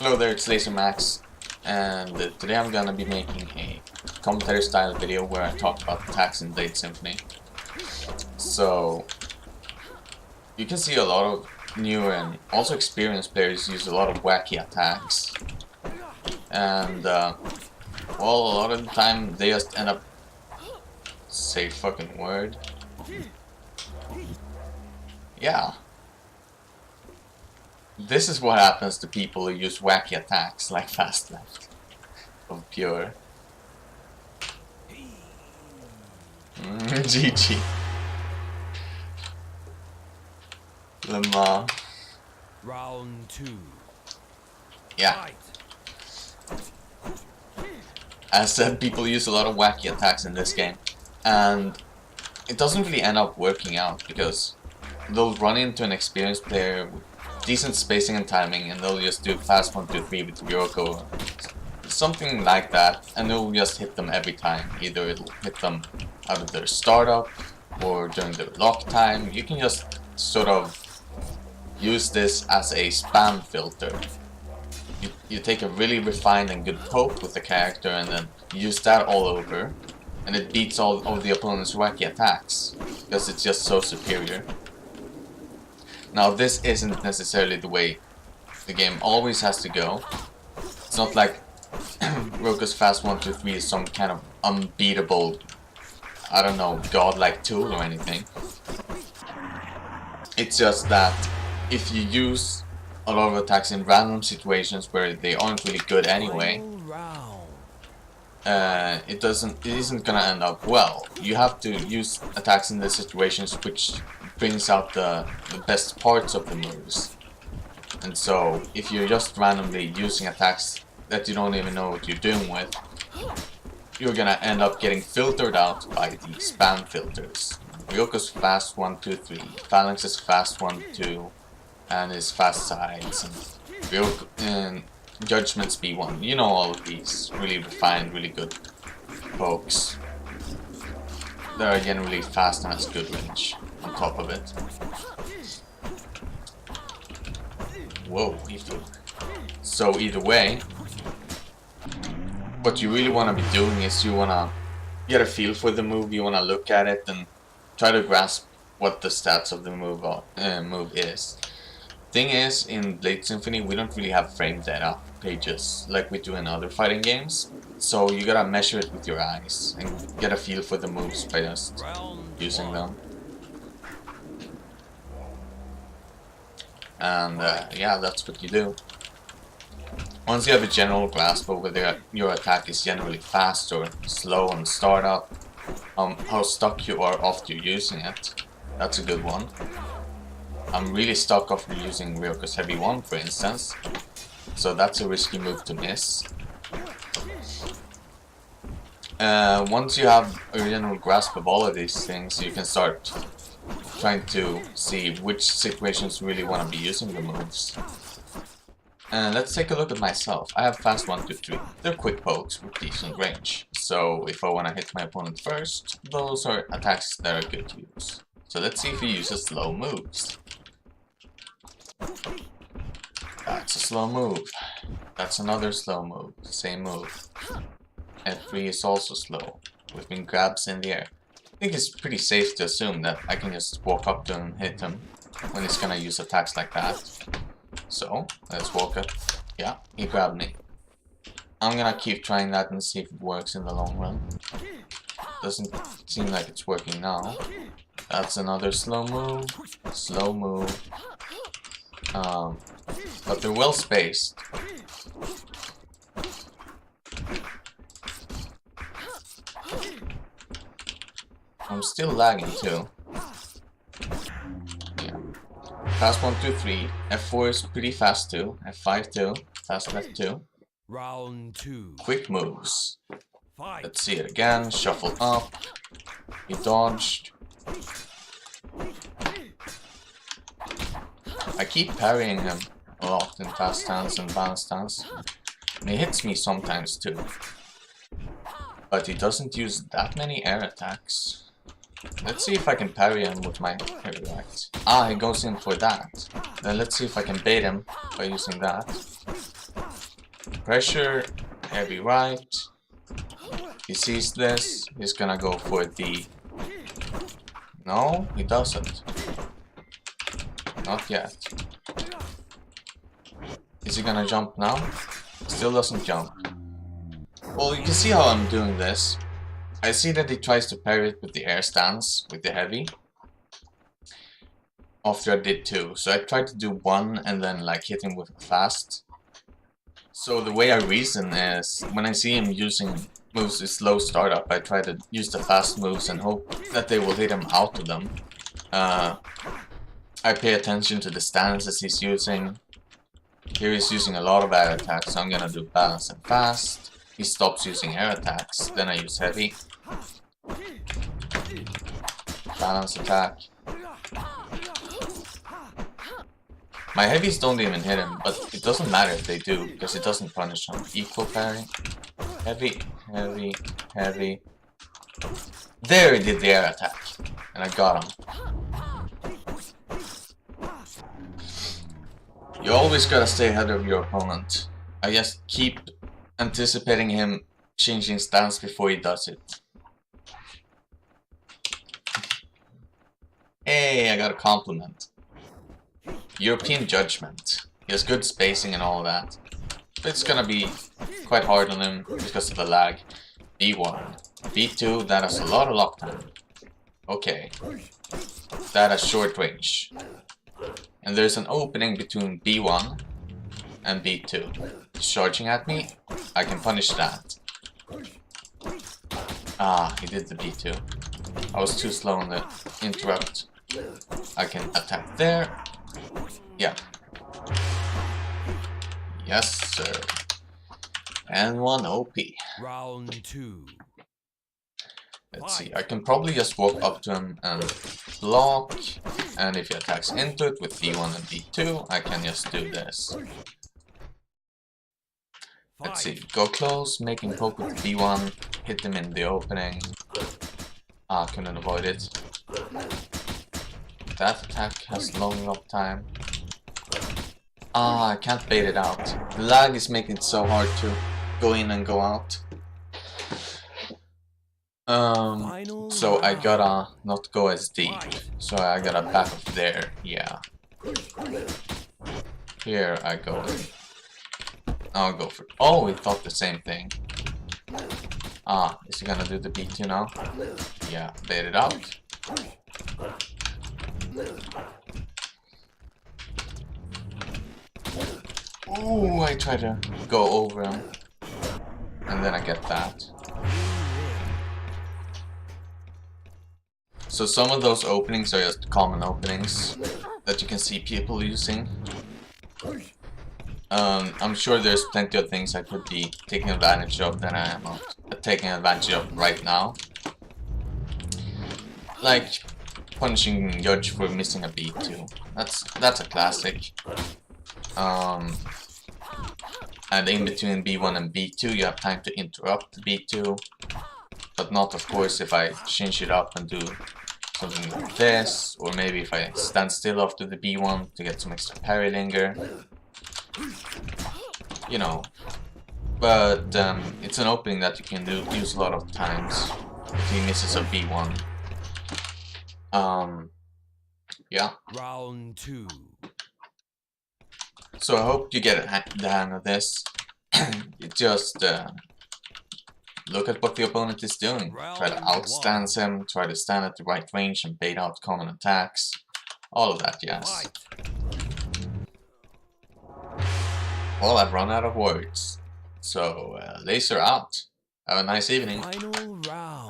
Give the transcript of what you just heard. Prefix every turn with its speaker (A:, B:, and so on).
A: Hello there, it's LaserMax, and today I'm gonna be making a commentary style video where I talk about attacks in Blade Symphony. So, you can see a lot of new and also experienced players use a lot of wacky attacks. And, well, a lot of the time they just end up... Say fucking word. Yeah. This is what happens to people who use wacky attacks like Fast Left of Pure. GG. Lemma.
B: Round 2.
A: Yeah. As said, people use a lot of wacky attacks in this game, and it doesn't really end up working out because they'll run into an experienced player with decent spacing and timing, and they'll just do fast 1, 2, 3 with Ryoko, something like that, and it'll just hit them every time. Either it'll hit them out of their startup or during their lock time. You can just sort of use this as a spam filter. You take a really refined and good poke with the character and then use that all over, and it beats all of the opponent's wacky attacks because it's just so superior. Now, this isn't necessarily the way the game always has to go. It's not like Ryoko's Fast 1, 2, 3 is some kind of unbeatable, I don't know, godlike tool or anything. It's just that if you use a lot of attacks in random situations where they aren't really good anyway, it isn't gonna end up well. You have to use attacks in the situations which brings out the best parts of the moves. And so, if you're just randomly using attacks that you don't even know what you're doing with, you're gonna end up getting filtered out by the spam filters. Ryoko's Fast 1, 2, 3, Phalanx's Fast 1, 2, and his Fast Sides, and Ryoko, and Judgment's B1. You know all of these really refined, really good pokes that are generally fast and has good range on top of it. Whoa, he flew. So either way, what you really want to be doing is you want to get a feel for the move, you want to look at it and try to grasp what the stats of the move is. Thing is, in Blade Symphony we don't really have frame data pages like we do in other fighting games, so you gotta measure it with your eyes and get a feel for the moves by just using them. And yeah, that's what you do. Once you have a general grasp of whether your attack is generally fast or slow on startup, how stuck you are after using it, that's a good one. I'm really stuck after using Ryoko's Heavy 1, for instance, so that's a risky move to miss. Once you have a general grasp of all of these things, you can start trying to see which situations you really want to be using the moves. Let's take a look at myself. I have Fast 1, 2, 3. They're quick pokes with decent range, so if I want to hit my opponent first, those are attacks that are good to use. So let's see if he uses slow moves. That's a slow move. That's another slow move. Same move. F3 is also slow, with grabs in the air. I think it's pretty safe to assume that I can just walk up to him and hit him when he's gonna use attacks like that. So, let's walk up. Yeah, he grabbed me. I'm gonna keep trying that and see if it works in the long run. Doesn't seem like it's working now. That's another slow move. Slow move. But they're well spaced. I'm still lagging too. Yeah. Fast 1, 2, 3. F4 is pretty fast too. F5 too. Fast left too.
B: Round 2.
A: Quick moves. Let's see it again. Shuffle up. He dodged. I keep parrying him a lot in fast stance and balance stance. And he hits me sometimes too. But he doesn't use that many air attacks. Let's see if I can parry him with my heavy axe. Ah, he goes in for that. Then let's see if I can bait him by using that. pressure, heavy right. He sees this, he's gonna go for the... No, he doesn't. Not yet. Is he gonna jump now? Still doesn't jump. Well, you can see how I'm doing this. I see that he tries to parry it with the air stance, with the heavy. After I did 2. So I tried to do 1 and then like hit him with fast. So the way I reason is, when I see him using moves with slow startup, I try to use the fast moves and hope that they will hit him out of them. I pay attention to the stances he's using. Here he's using a lot of air attacks, so I'm gonna do balance and fast. He stops using air attacks, then I use heavy. Balance attack. My heavies don't even hit him, but it doesn't matter if they do, because it doesn't punish him. Equal parry. Heavy, heavy, heavy. There he did the air attack, and I got him. You always gotta stay ahead of your opponent. I just keep anticipating him changing stance before he does it. Hey, I got a compliment. European judgment. He has good spacing and all that. But it's gonna be quite hard on him because of the lag. B1. B2, that has a lot of lock time. Okay. That has short range. And there's an opening between B1 and B2. He's charging at me. I can punish that. Ah, he did the B2. I was too slow on the interrupt. I can attack there. Yeah. Yes, sir. And 1 OP.
B: Round 2.
A: Let's see, I can probably just walk up to him and block. And if he attacks into it with B1 and B2, I can just do this. Let's see, go close, make him poke with B1, hit him in the opening. Ah, couldn't avoid it. That attack has long lock time. Ah, I can't bait it out. The lag is making it so hard to go in and go out. So I gotta not go as deep. So I gotta back up there, yeah. Here I go. I'll go for... Oh, we thought the same thing. Ah, is he gonna do the B2 now? Yeah, bait it out. Ooh, I try to go over him. And then I get that. So some of those openings are just common openings that you can see people using. I'm sure there's plenty of things I could be taking advantage of that I am not taking advantage of right now. Like punishing Judge for missing a B2. That's a classic. And in between B1 and B2 you have time to interrupt the B2. But not of course if I change it up and do something like this, or maybe if I stand still after the B1 to get some extra parry linger. You know. But it's an opening that you can use a lot of times if he misses a B1. Yeah.
B: Round 2.
A: So I hope you get the hang of this. Just look at what the opponent is doing. Try to outstance him, try to stand at the right range and bait out common attacks. All of that, yes. Well, I've run out of words. So, Laser out. Have a nice evening.
B: Final round.